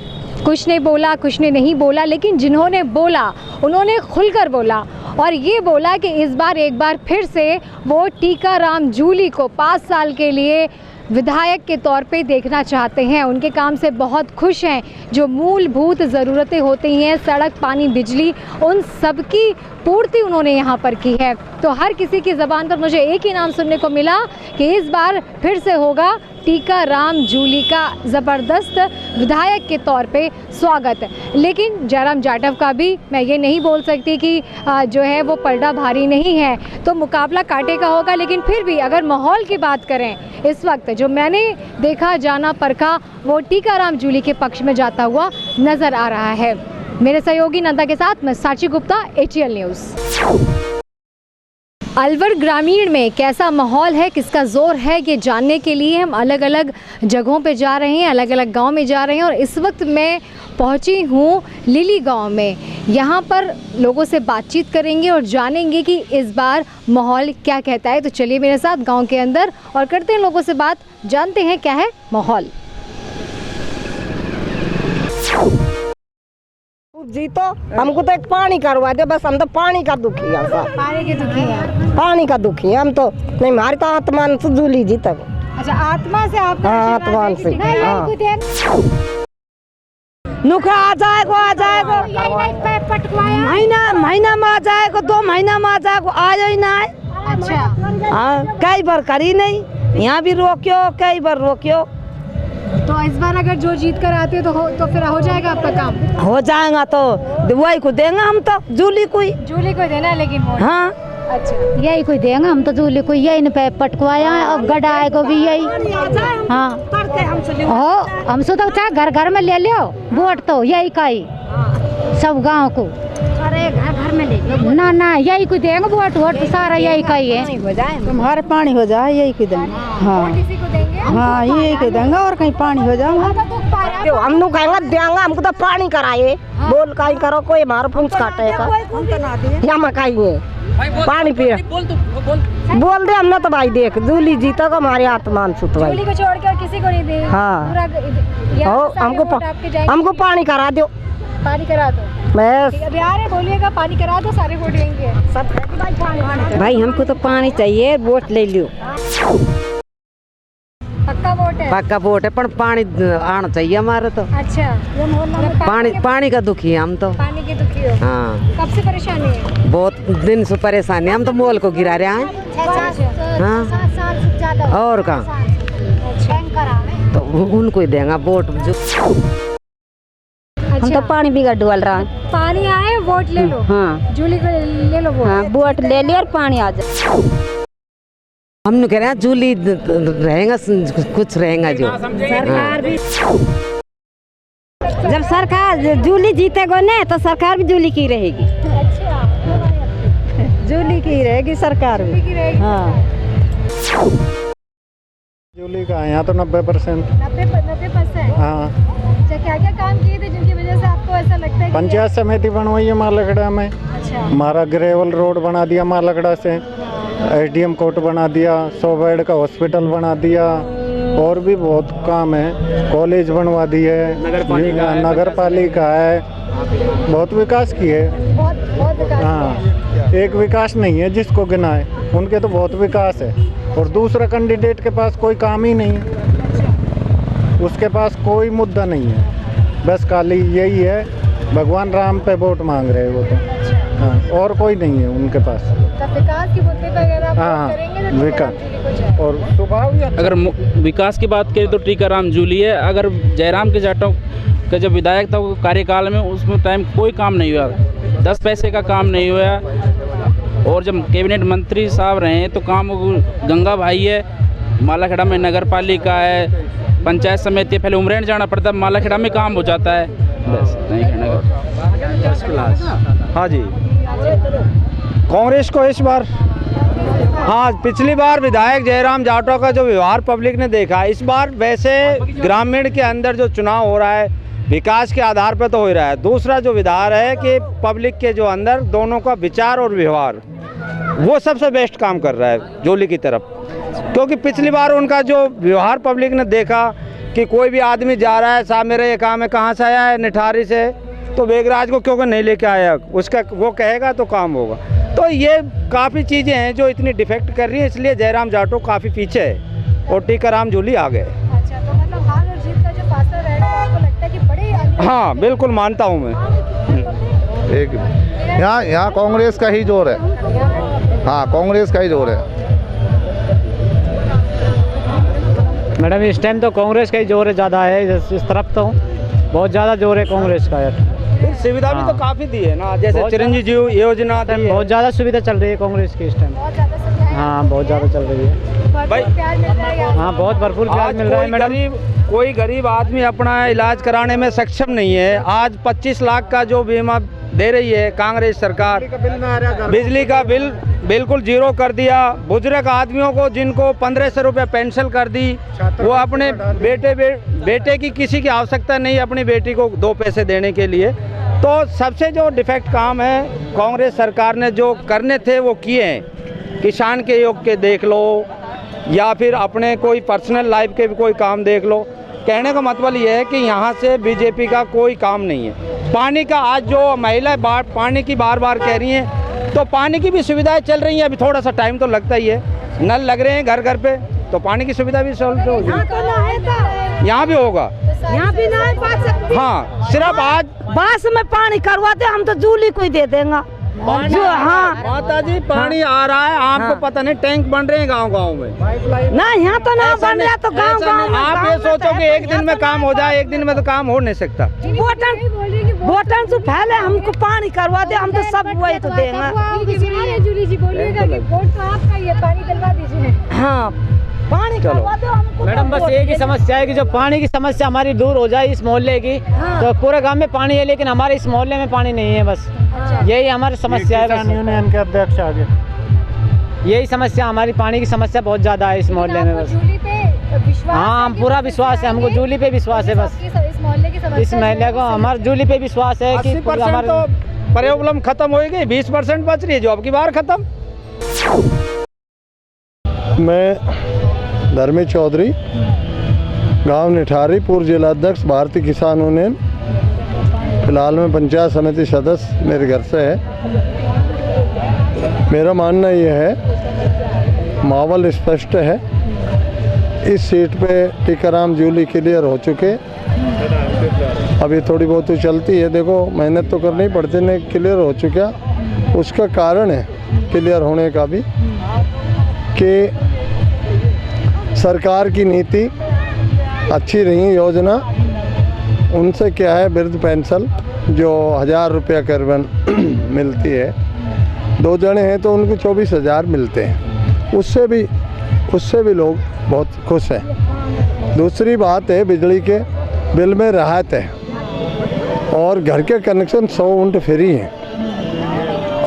कुछ ने बोला, कुछ ने नहीं बोला, लेकिन जिन्होंने बोला उन्होंने खुलकर बोला और ये बोला कि इस बार एक बार फिर से वो टीकाराम जूली को 5 साल के लिए विधायक के तौर पे देखना चाहते हैं। उनके काम से बहुत खुश हैं। जो मूलभूत ज़रूरतें होती हैं, सड़क, पानी, बिजली, उन सब की पूर्ति उन्होंने यहाँ पर की है। तो हर किसी की ज़बान पर मुझे एक ही नाम सुनने को मिला कि इस बार फिर से होगा टीकाराम जूली का ज़बरदस्त विधायक के तौर पे स्वागत। लेकिन जयराम जाटव का भी मैं ये नहीं बोल सकती कि जो है वो पलड़ा भारी नहीं है, तो मुकाबला कांटे का होगा। लेकिन फिर भी अगर माहौल की बात करें, इस वक्त जो मैंने देखा, जाना, परखा, वो टीकाराम जूली के पक्ष में जाता हुआ नज़र आ रहा है। मेरे सहयोगी नंदा के साथ मैं साक्षी गुप्ता, ATL न्यूज़। अलवर ग्रामीण में कैसा माहौल है, किसका जोर है, ये जानने के लिए हम अलग अलग जगहों पे जा रहे हैं, अलग अलग गांव में जा रहे हैं। और इस वक्त मैं पहुंची हूं लिली गांव में। यहां पर लोगों से बातचीत करेंगे और जानेंगे कि इस बार माहौल क्या कहता है। तो चलिए मेरे साथ गांव के अंदर और करते हैं लोगों से बात, जानते हैं क्या है माहौल। जी तो हमको तो एक पानी करवा दे बस, हम तो पानी का दुखी है। पानी के दुखी है? पानी का दुखी है हम तो। नहीं, हमारी तो आत्मा से जूली जी तक। अच्छा, आत्मा से आपका? हाँ, आत्मा से। नुखा आ जाएगा महीना में आ जाएगा, 2 महीना में आ जाएगा, आ जाए ना। अच्छा, हाँ, कई बार करी नहीं, यहाँ भी रोक्यो, कई बार रोक्यो। तो इस बार अगर जो जीत कर आते हो तो फिर हो जाएगा आपका काम? हो जाएगा तो वही को देंगे हम तो, जूली को देना है। लेकिन हाँ, अच्छा, यही कोई देंगे हम तो, जूली को यही न पे पटकवाया है और गडाए को भी यही। हाँ, हो हमसे तो चाहे घर घर में ले लो वोट, तो यही का ही सब गांव को। अरे घर में ले ना यही कोई देंगे वोट तो सारा यही का ही है। तुम्हारे पानी हो जाए यही को देंगे। हाँ, यही को देंगे और कहीं पानी हो जाए। हम लोग कहेंगे देंगे, हमको तो पानी कराए। बोल कहीं करो, कोई हमारा पूछ काटेगा या मकाई है पानी पिए बोल दे हमने तो भाई। देख जूली जीता को हमारे आत्मान सुतवाई, जूली को छोड़ के और किसी को नहीं दे। हाँ, हमको पानी करा दो, पानी करा दो बस। अभी आ रहे बोलिएगा, पानी करा दो, सारे वोट देंगे सब। भाई हमको तो पानी चाहिए, वोट ले लो। पक्का वोट है? पक्का वोट है, पर पानी आना चाहिए हमारे तो। अच्छा, पानी का दुखी है हम तो। पानी के दुखी हो? हाँ। कब से परेशानी है? बहुत दिन से परेशानी है, हम तो मोल को गिरा रहे हैं। हाँ, और कहाँ तो उनको ही देंगे वोट। हम तो पानी भी डुबल रहा है। पानी आए वोट ले लो। हाँ, जूली को ले लो वोट। हाँ, वोट ले लिया और पानी आ जाए। हम कह रहे हैं जूली रहेगा, कुछ रहेगा जो सरकार भी। जब सरकार जूली जीतेगा ने तो सरकार भी जूली की रहेगी। जूली की रहेगी सरकार भी। हाँ, जूली का यहाँ तो 90%। 90%? हाँ। अच्छा, क्या क्या काम किए थे जिनकी वजह से आपको ऐसा लगता है? पंचायत समिति बनवाई है मालगड़ा में। अच्छा। हमारा ग्रेवल रोड बना दिया मालगड़ा से, SDM कोर्ट बना दिया, 100 बेड का हॉस्पिटल बना दिया, और भी बहुत काम है। कॉलेज बनवा दी है, नगर पालिका है, बहुत विकास किए। हाँ, एक विकास नहीं है जिसको गिनाए, उनके तो बहुत विकास है। और दूसरा कैंडिडेट के पास कोई काम ही नहीं है, उसके पास कोई मुद्दा नहीं है, बस खाली यही है भगवान राम पे वोट मांग रहे हैं वो तो। हाँ, और कोई नहीं है उनके पास। विकास की मुद्दे पर अगर आप हाँ, करेंगे तो विकास और स्वभाव ही। अगर विकास की बात करें तो टीकाराम जूली है। अगर जयराम के जाटव का जब विधायक था वो कार्यकाल में, उसमें टाइम कोई काम नहीं हुआ, 10 पैसे का काम नहीं हुआ। और जब कैबिनेट मंत्री साहब रहे हैं तो काम गंगा भाई है, मालाखेड़ा में नगर पालिका है, पंचायत समिति, पहले उमरेन जाना पड़ता है, मालाखेड़ा में काम हो जाता है। बस नहीं कहना। हाँ जी, कांग्रेस को इस बार। हाँ, पिछली बार विधायक जयराम जाटव का जो व्यवहार पब्लिक ने देखा, इस बार वैसे ग्रामीण के अंदर जो चुनाव हो रहा है विकास के आधार पर तो हो रहा है। दूसरा जो विधार है कि पब्लिक के जो अंदर दोनों का विचार और व्यवहार, वो सबसे बेस्ट काम कर रहा है जूली की तरफ। क्योंकि पिछली बार उनका जो व्यवहार पब्लिक ने देखा कि कोई भी आदमी जा रहा है साहब मेरा ये काम है, कहाँ से आया है, निठारी से, तो बेगराज को क्यों नहीं लेके आया, उसका वो कहेगा तो काम होगा। तो ये काफ़ी चीज़ें हैं जो इतनी डिफेक्ट कर रही हैं, इसलिए जयराम जाटव काफ़ी पीछे है और टीकाराम जूली आगे। अच्छा, तो मतलब हार और जीत का जो फासला रहेगा आपको लगता है कि बड़े? हाँ बिल्कुल मानता हूँ मैं। एक यहाँ कांग्रेस का ही जोर है। हाँ कांग्रेस का ही जोर है मैडम। इस टाइम तो कांग्रेस का ही जोर है, ज़्यादा है इस तरफ तो बहुत ज़्यादा जोर है कांग्रेस का यार। सुविधा भी तो काफ़ी दी है ना, जैसे चिरंजीवी योजना, बहुत ज़्यादा सुविधा चल रही है कांग्रेस की इस टाइम। हाँ बहुत ज़्यादा चल रही है भाई। हाँ बहुत भरपूर प्यार मिल रहा है मैडम। कोई गरीब आदमी अपना इलाज कराने में सक्षम नहीं है। आज 25 लाख का जो बीमा दे रही है कांग्रेस सरकार, बिजली का बिल बिल्कुल जीरो कर दिया। बुजुर्ग आदमियों को जिनको 1500 रुपये पेंशन कर दी, वो अपने बेटे की किसी की आवश्यकता नहीं अपनी बेटी को 2 पैसे देने के लिए। तो सबसे जो डिफेक्ट काम है कांग्रेस सरकार ने जो करने थे वो किए हैं। किसान के योग के देख लो या फिर अपने कोई पर्सनल लाइफ के भी कोई काम देख लो। कहने का मतलब ये है कि यहाँ से बीजेपी का कोई काम नहीं है। पानी का आज जो महिला पानी की बार बार कह रही हैं, तो पानी की भी सुविधाएं चल रही हैं। अभी थोड़ा सा टाइम तो लगता ही है, नल लग रहे हैं घर घर पे, तो पानी की सुविधा भी सॉल्व हो जाएगी। यहाँ भी होगा, यहाँ भी नहीं पा सकती। हाँ सिर्फ आज बांस में पानी करवाते हम तो जूली को ही दे देंगे। जो हाँ माता जी पानी आ रहा है, आपको पता नहीं टैंक बन रहे हैं गांव-गांव में। नहीं यहाँ तो ना बन रहा, तो गांव-गांव में। आप ये सोचो कि एक दिन में काम हो जाए, एक दिन में तो काम हो नहीं सकता। बोतल से पहले हमको पानी करवा दे, हम तो सब वही तो देंगे। जूली जी बोलिएगा कि वोट तो आपका ही है, पानी दिलवा दीजिए। हाँ पानी करवा दो हमको। मैडम बस एक ही समस्या है कि जो पानी की समस्या हमारी दूर हो जाए इस मोहल्ले की। तो पूरे गांव में पानी है लेकिन हमारे इस मोहल्ले में पानी नहीं है, बस यही हमारी समस्या है। बस यूनियन के अध्यक्ष आगे यही समस्या हमारी, पानी की समस्या बहुत ज़्यादा है इस मोहल्ले में। बस हाँ हम पूरा विश्वास है, हमको जूली पे विश्वास है। बस इस मोहल्ले को हमारे जूली पे विश्वास है कि हमारे तो प्रॉब्लम खत्म होगी, 20% बच रही है जो अब की बार खत्म। मैं धर्मी चौधरी, गांव निठारी, पूर्व जिला अध्यक्ष भारतीय किसान यूनियन। फिलहाल में पंचायत समिति सदस्य मेरे घर से है। मेरा मानना यह है माहौल स्पष्ट है, इस सीट पे टीकाराम जूली क्लियर हो चुके। अभी थोड़ी बहुत तो चलती है, देखो मेहनत तो करनी पड़ती, नहीं क्लियर हो चुका। उसका कारण है क्लियर होने का भी कि सरकार की नीति अच्छी रही, योजना उनसे क्या है, वृद्ध पेंशन जो 1000 रुपया करीबन मिलती है, 2 जने हैं तो उनको 24,000 मिलते हैं, उससे भी लोग बहुत खुश हैं। दूसरी बात है बिजली के बिल में राहत है और घर के कनेक्शन 100 यूनिट फ्री हैं।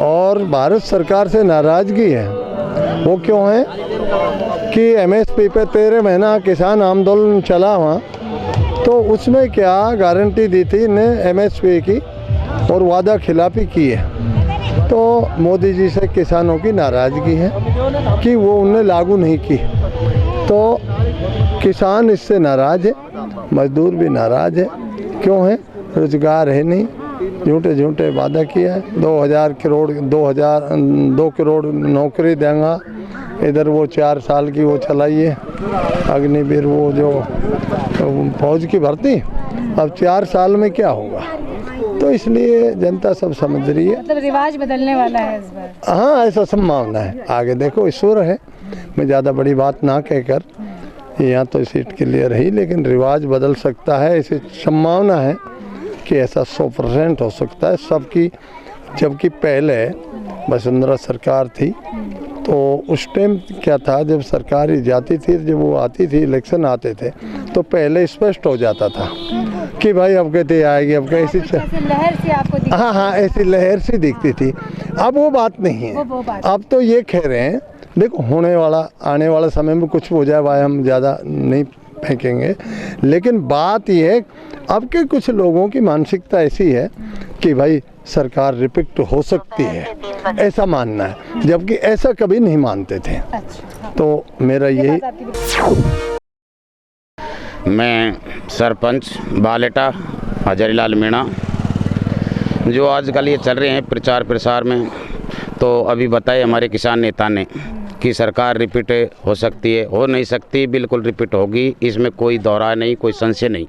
और भारत सरकार से नाराज़गी है, वो क्यों है कि एमएसपी पे 13 महीना किसान आंदोलन चला वहाँ, तो उसमें क्या गारंटी दी थी ने एमएसपी की और वादा खिलाफी की है। तो मोदी जी से किसानों की नाराज़गी है कि वो उन्हें लागू नहीं की, तो किसान इससे नाराज़ है, मजदूर भी नाराज़ है। क्यों है? रोजगार है नहीं, झूठे झूठे वादा किया है। 2 करोड़ नौकरी देंगे, इधर वो 4 साल की वो चलाइए अग्निवीर, वो जो फौज की भर्ती, अब 4 साल में क्या होगा। तो इसलिए जनता सब समझ रही है, मतलब रिवाज बदलने वाला है इस बार। हाँ ऐसा संभावना है। आगे देखो ईश्वर है, मैं ज़्यादा बड़ी बात ना कहकर, यहाँ तो सीट क्लियर ही, लेकिन रिवाज बदल सकता है, ऐसी संभावना है कि ऐसा 100% हो सकता है सबकी। जबकि पहले वसुंधरा सरकार थी तो उस टाइम क्या था, जब सरकार ही जाती थी, जब वो आती थी, इलेक्शन आते थे, तो पहले स्पष्ट हो जाता था कि भाई अब कहते आएगी, अब कैसी लहर सी आपको दिखती। हाँ ऐसी लहर सी दिखती थी। अब वो बात नहीं है, अब तो ये कह रहे हैं देखो होने वाला आने वाला समय में कुछ हो जाए, भाई हम ज़्यादा नहीं फेंकेंगे, लेकिन बात ये है अब के कुछ लोगों की मानसिकता ऐसी है कि भाई सरकार रिपीट हो सकती है, ऐसा मानना है, जबकि ऐसा कभी नहीं मानते थे। तो मेरा यही मैं सरपंच बालेटा हजारीलाल मीणा। जो आजकल ये चल रहे हैं प्रचार प्रसार में, तो अभी बताए हमारे किसान नेता ने कि सरकार रिपीट हो सकती है, हो नहीं सकती, बिल्कुल रिपीट होगी, इसमें कोई दोहरा नहीं, कोई संशय नहीं।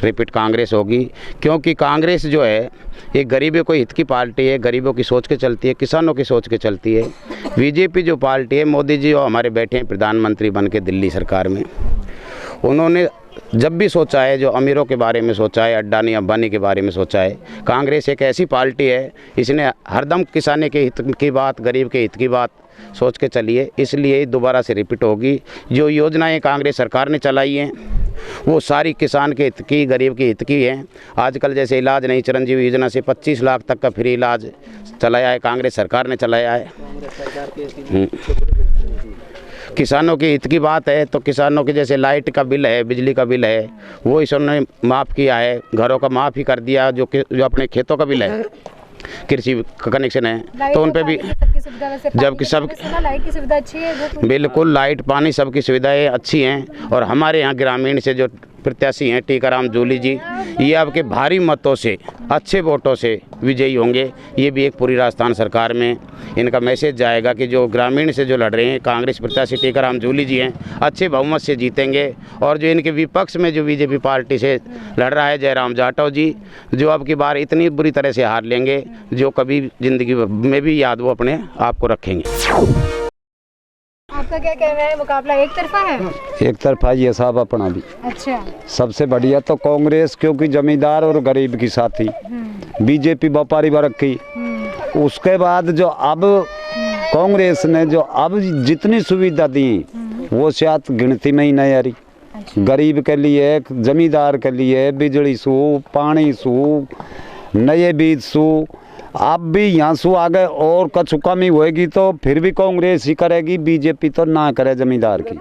रिपीट कांग्रेस होगी, क्योंकि कांग्रेस जो है ये गरीबों को हित की पार्टी है, गरीबों की सोच के चलती है, किसानों की सोच के चलती है। बीजेपी जो पार्टी है, मोदी जी और हमारे बैठे हैं प्रधानमंत्री बन के दिल्ली सरकार में, उन्होंने जब भी सोचा है, जो अमीरों के बारे में सोचा है, अड्डानी अंबानी के बारे में सोचा है। कांग्रेस एक ऐसी पार्टी है, इसने हरदम किसाने के हित की बात, गरीब के हित की बात सोच के चली है, इसलिए दोबारा से रिपीट होगी। जो योजनाएं कांग्रेस सरकार ने चलाई हैं वो सारी किसान के हित की, गरीब के हित की हैं। आजकल जैसे इलाज नहीं, चिरंजीवी योजना से 25 लाख तक का फ्री इलाज चलाया है, कांग्रेस सरकार ने चलाया है। किसानों के हित की बात है तो किसानों के जैसे लाइट का बिल है, बिजली का बिल है, वो इसने माफ़ किया है, घरों का माफ़ ही कर दिया। जो अपने खेतों का बिल है, कृषि का कनेक्शन है, तो उन पे भी, जबकि सब लाइट की सुविधा अच्छी है, बिल्कुल लाइट पानी सबकी सुविधाएं अच्छी हैं। और हमारे यहाँ ग्रामीण से जो प्रत्याशी हैं टीकाराम जूली जी, ये आपके भारी मतों से, अच्छे वोटों से विजयी होंगे। ये भी एक पूरी राजस्थान सरकार में इनका मैसेज जाएगा कि जो ग्रामीण से जो लड़ रहे हैं कांग्रेस प्रत्याशी टीकाराम जूली जी हैं, अच्छे बहुमत से जीतेंगे। और जो इनके विपक्ष में जो बीजेपी पार्टी से लड़ रहा है जयराम जाटव जी, जो अब की बार इतनी बुरी तरह से हार लेंगे, जो कभी ज़िंदगी में भी याद वो अपने आप को रखेंगे। आपका क्या कहना है, मुकाबला एक तरफा है? एक तरफा ये साहब अपना भी। अच्छा, सबसे बढ़िया तो कांग्रेस, क्योंकि जमींदार और गरीब की साथी। बीजेपी व्यापारी वर्ग की। उसके बाद जो अब कांग्रेस ने जो अब जितनी सुविधा दी वो शायद गिनती में ही नहीं आ रही। गरीब के लिए, जमींदार के लिए बिजली सू, पानी सू, नए बीज सू, अब भी यहाँ सू आ गए। और कछु कमी होएगी तो फिर भी कांग्रेस ही करेगी, बीजेपी तो ना करे जमींदार की।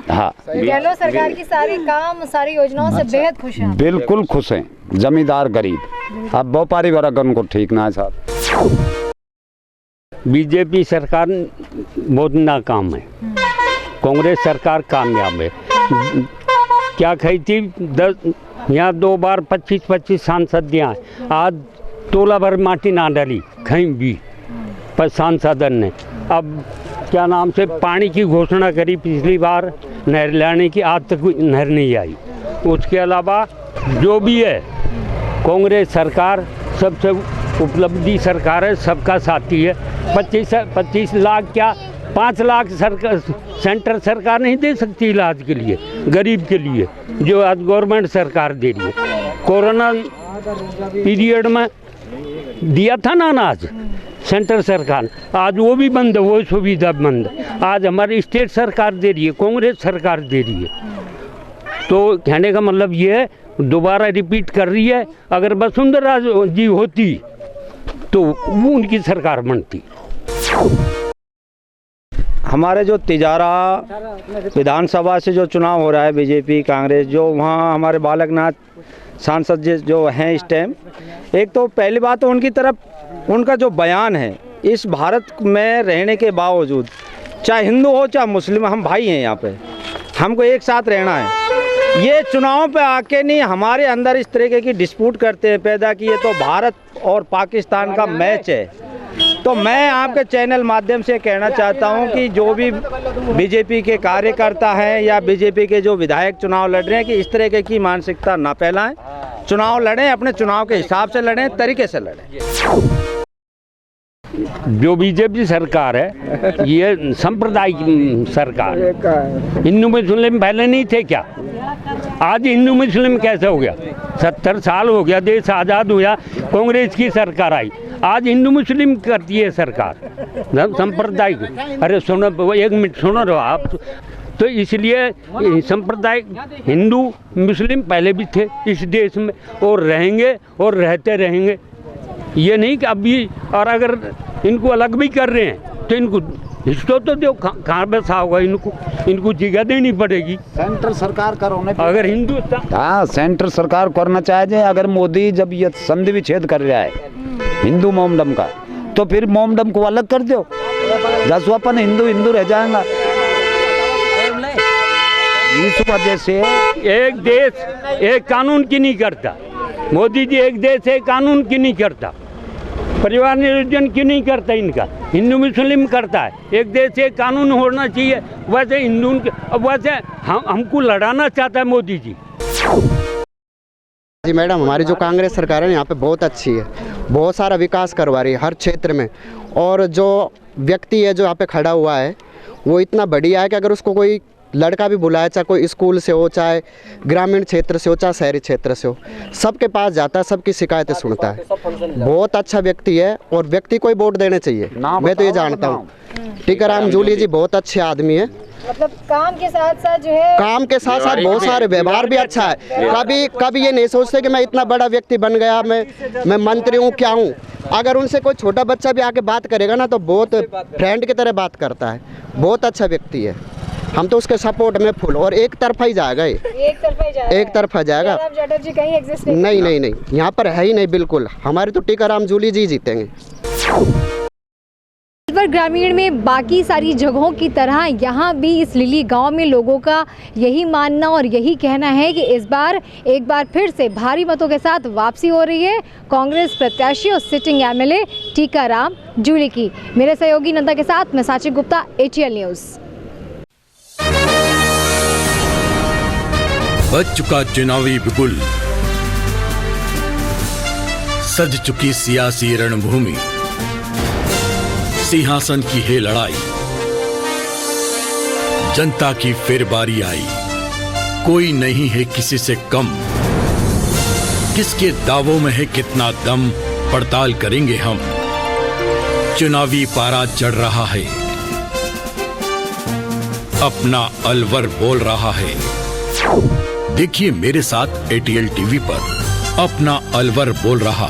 हाँ, गहलोत सरकार की सारी काम, सारी योजनाओं से बेहद खुश हैं। बिल्कुल खुश हैं, जमींदार गरीब। अब व्यापारी वर्ग उनको ठीक ना है साहब। बीजेपी सरकार बहुत नाकाम है, कांग्रेस सरकार कामयाब है। क्या कही थी, 10 यहाँ 2 बार 25-25 सांसद दिया, आज तोला भर माटी ना डाली कहीं भी पर सांसदन ने। अब क्या नाम से पानी की घोषणा करी पिछली बार नहर लाने की, आज तक नहर नहीं आई। उसके अलावा जो भी है कांग्रेस सरकार सबसे उपलब्धि सरकार है, सबका साथी है। 25 लाख क्या 5 लाख सरकार, सेंटर सरकार नहीं दे सकती इलाज के लिए, गरीब के लिए, जो आज गवर्नमेंट सरकार दे रही है। कोरोना पीरियड में दिया था ना अनाज सेंटर सरकार, आज वो भी बंद है, वो सुविधा बंद। आज हमारी स्टेट सरकार दे रही है, कांग्रेस सरकार दे रही है। तो कहने का मतलब ये है, दोबारा रिपीट कर रही है। अगर वसुंधरा जी होती तो वो उनकी सरकार बनती। हमारे जो तिजारा विधानसभा से जो चुनाव हो रहा है बीजेपी कांग्रेस, जो वहाँ हमारे बालकनाथ सांसद जो हैं इस टाइम, एक तो पहली बात तो उनकी तरफ उनका जो बयान है, इस भारत में रहने के बावजूद, चाहे हिंदू हो चाहे मुस्लिम, हम भाई हैं यहाँ पे, हमको एक साथ रहना है। ये चुनाव पे आके नहीं हमारे अंदर इस तरीके की डिस्प्यूट करते हैं पैदा की, ये तो भारत और पाकिस्तान का मैच है। तो मैं आपके चैनल माध्यम से कहना चाहता हूं कि जो भी बीजेपी के कार्यकर्ता हैं या बीजेपी के जो विधायक चुनाव लड़ रहे हैं, कि इस तरीके की मानसिकता ना फैलाएं। चुनाव लड़ें, अपने चुनाव के हिसाब से लड़ें, तरीके से लड़ें। जो बीजेपी सरकार है ये सांप्रदायिक सरकार है। हिंदू मुस्लिम पहले नहीं थे क्या? आज हिंदू मुस्लिम कैसे हो गया? 70 साल हो गया, देश आज़ाद हुआ, कांग्रेस की सरकार आई, आज हिंदू मुस्लिम करती है सरकार, सांप्रदायिक। अरे सुनो, 1 मिनट सुनो रहो आप। तो इसलिए सांप्रदायिक हिंदू मुस्लिम पहले भी थे इस देश में, और रहेंगे और रहते रहेंगे। ये नहीं कि अभी, और अगर इनको अलग भी कर रहे हैं तो इनको हिस्सा तो दो, कहाँ बसा होगा इनको जगह देनी पड़ेगी। सेंटर सरकार करोने अगर हिंदुस्तान, हाँ सेंटर सरकार करना चाहे। अगर मोदी जब ये संधि विच्छेद कर रहा है हिंदू मोमडम का, तो फिर मोमडम को अलग कर दो, जैसे अपन हिंदू रह जाएगा। इस वजह से एक देश एक कानून की नहीं करता। मोदी जी एक देश एक कानून की नहीं करता, परिवार नियोजन क्यों नहीं करता इनका, हिंदू मुस्लिम करता है। एक देश एक कानून होना चाहिए। वैसे हिंदू वैसे हमको लड़ाना चाहता है मोदी जी। जी मैडम, हमारी जो कांग्रेस सरकार है यहाँ पे बहुत अच्छी है, बहुत सारा विकास करवा रही है हर क्षेत्र में। और जो व्यक्ति है जो यहाँ पे खड़ा हुआ है वो इतना बढ़िया है कि अगर उसको कोई लड़का भी बुलाए, चाहे कोई स्कूल से हो, चाहे ग्रामीण क्षेत्र से हो, चाहे शहरी क्षेत्र से हो, सबके पास जाता है, सबकी शिकायतें सुनता है। बहुत अच्छा व्यक्ति है और व्यक्ति को ही वोट देने चाहिए, मैं तो ये जानता हूँ। टीकाराम जूली जी बहुत अच्छे आदमी है, मतलब काम के साथ साथ जो है, काम के साथ साथ बहुत सारे व्यवहार भी अच्छा है। कभी ये नहीं सोचते कि मैं इतना बड़ा व्यक्ति बन गया, मैं मंत्री हूँ क्या हूँ। अगर उनसे कोई छोटा बच्चा भी आके बात करेगा ना तो बहुत फ्रेंड की तरह बात करता है। बहुत अच्छा व्यक्ति है, हम तो उसके सपोर्ट में फुल। और एक तरफा ही जाएगा ये, एक तरफा जाएगा। जयराम जी कहीं एग्जिस्ट नहीं, यहाँ पर है ही नहीं बिल्कुल। हमारे तो टीकाराम जूली जी जीतेंगे। अलवर ग्रामीण में बाकी सारी जगहों की तरह यहाँ भी इस लिली गांव में लोगों का यही मानना और यही कहना है कि इस बार एक बार फिर से भारी मतों के साथ वापसी हो रही है कांग्रेस प्रत्याशी और सिटिंग एमएलए टीकाराम जूली की। मेरे सहयोगी नंदा के साथ मैं साची गुप्ता, ATL न्यूज़। बज चुका चुनावी बिगुल, सज चुकी सियासी रणभूमि, सिंहासन की है लड़ाई, जनता की फिर बारी आई। कोई नहीं है किसी से कम, किसके दावों में है कितना दम, पड़ताल करेंगे हम। चुनावी पारा चढ़ रहा है, अपना अलवर बोल रहा है। देखिए मेरे साथ ATL टीवी पर अपना अलवर बोल रहा।